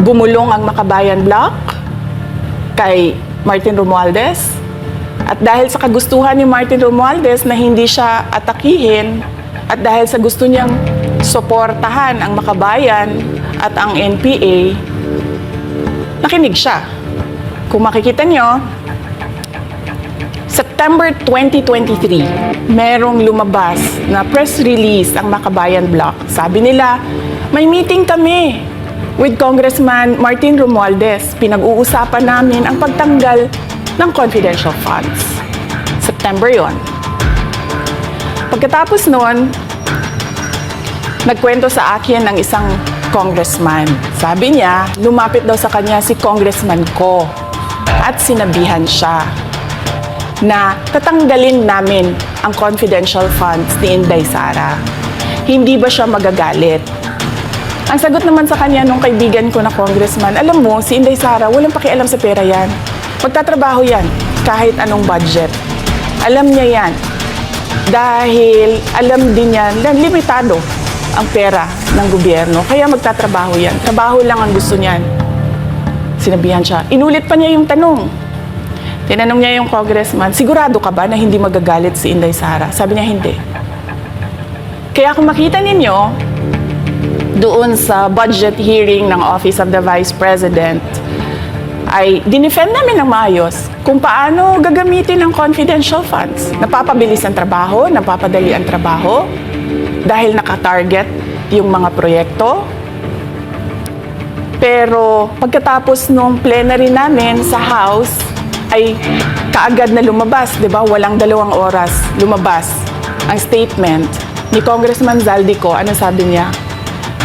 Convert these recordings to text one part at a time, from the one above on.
Gumulong ang Makabayan Bloc kay Martin Romualdez. At dahil sa kagustuhan ni Martin Romualdez na hindi siya atakihin at dahil sa gusto niyang suportahan ang Makabayan at ang NPA, nakinig siya. Kung makikita nyo, September 2023, merong lumabas na press release ang Makabayan Bloc. Sabi nila, may meeting kami with Congressman Martin Romualdez. Pinag-uusapan namin ang pagtanggal ng confidential funds. September yon. Pagkatapos noon, nagkwento sa akin ng isang congressman. Sabi niya, lumapit daw sa kanya si Congressman Ko at sinabihan siya na tatanggalin namin ang confidential funds ni Inday Sara. Hindi ba siya magagalit? Ang sagot naman sa kanya nung kaibigan ko na congressman, alam mo, si Inday Sara, walang pakialam sa pera yan. Magtatrabaho yan kahit anong budget. Alam niya yan. Dahil alam din yan na limitado ang pera ng gobyerno. Kaya magtatrabaho yan. Trabaho lang ang gusto niyan. Sinabihan siya. Inulit pa niya yung tanong. Tinanong niya yung congressman, sigurado ka ba na hindi magagalit si Inday Sara? Sabi niya, hindi. Kaya kung makita ninyo, doon sa budget hearing ng Office of the Vice President, ay dinefend namin ng maayos kung paano gagamitin ang confidential funds. Napapabilis ang trabaho, napapadali ang trabaho, dahil nakatarget yung mga proyekto. Pero pagkatapos nung plenary namin sa House, ay kaagad na lumabas, di ba? Walang 2 oras lumabas ang statement ni Congressman Zaldico. Ano sabi niya?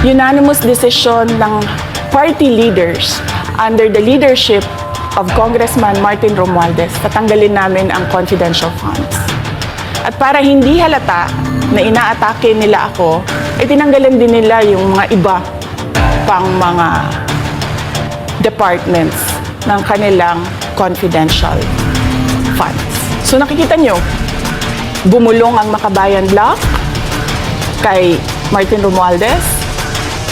Unanimous decision ng party leaders under the leadership of Congressman Martin Romualdez, tatanggalin namin ang confidential funds. At para hindi halata na inaatake nila ako, ay tinanggalan din nila yung mga iba pang mga departments ng kanilang confidential funds. So nakikita nyo, bumulong ang Makabayan Bloc kay Martin Romualdez.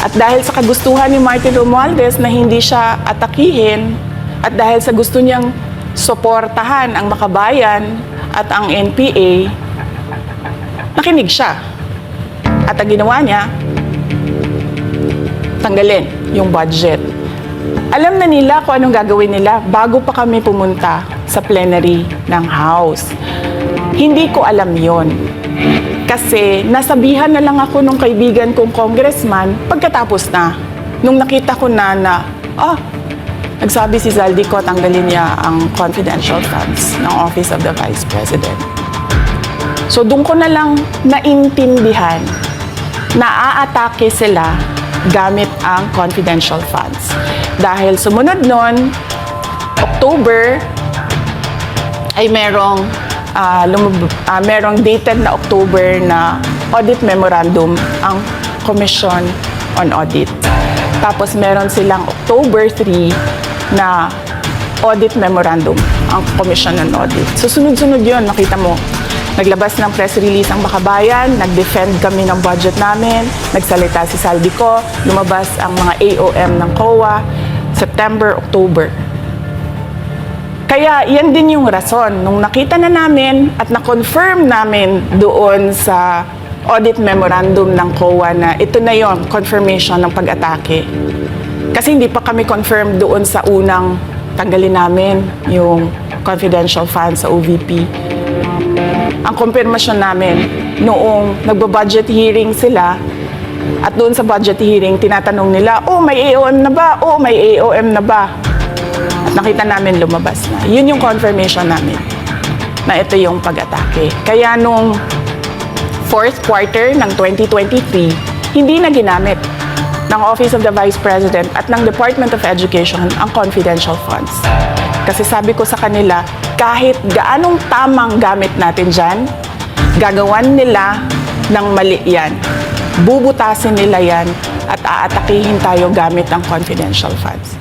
At dahil sa kagustuhan ni Martin Romualdez na hindi siya atakihin at dahil sa gusto niyang suportahan ang Makabayan at ang NPA, nakinig siya. At ang ginawa niya, tanggalin yung budget. Alam na nila kung anong gagawin nila bago pa kami pumunta sa plenary ng House. Hindi ko alam yon. Kasi nasabihan na lang ako nung kaibigan kong congressman pagkatapos na. Nung nakita ko na nagsabi si Zaldico, tanggalin niya ang confidential funds ng Office of the Vice President. So doon ko na lang naintindihan na aatake sila gamit ang confidential funds. Dahil sumunod nun, October, ay merong dated na October na audit memorandum ang Commission on Audit. Tapos meron silang October 3 na audit memorandum ang Commission on Audit. So sunod-sunod yun, nakita mo. Naglabas ng press release ang Makabayan, nag-defend kami ng budget namin, nagsalita si Zaldico, lumabas ang mga AOM ng COA, September, October. Kaya yan din yung rason. Nung nakita na namin at na-confirm namin doon sa audit memorandum ng COA na ito na yon, confirmation ng pag-atake. Kasi hindi pa kami confirm doon sa unang tanggalin namin yung confidential funds sa OVP. Ang confirmation namin noong nagbo-budget hearing sila at doon sa budget hearing tinatanong nila, may AOM na ba? May AOM na ba? At nakita namin lumabas na. Yun yung confirmation namin na ito yung pag-atake. Kaya nung fourth quarter ng 2023, hindi na ginamit ng Office of the Vice President at ng Department of Education ang confidential funds. Kasi sabi ko sa kanila, kahit gaanong tamang gamit natin dyan, gagawan nila ng mali yan. Bubutasin nila yan at aatakihin tayo gamit ang confidential funds.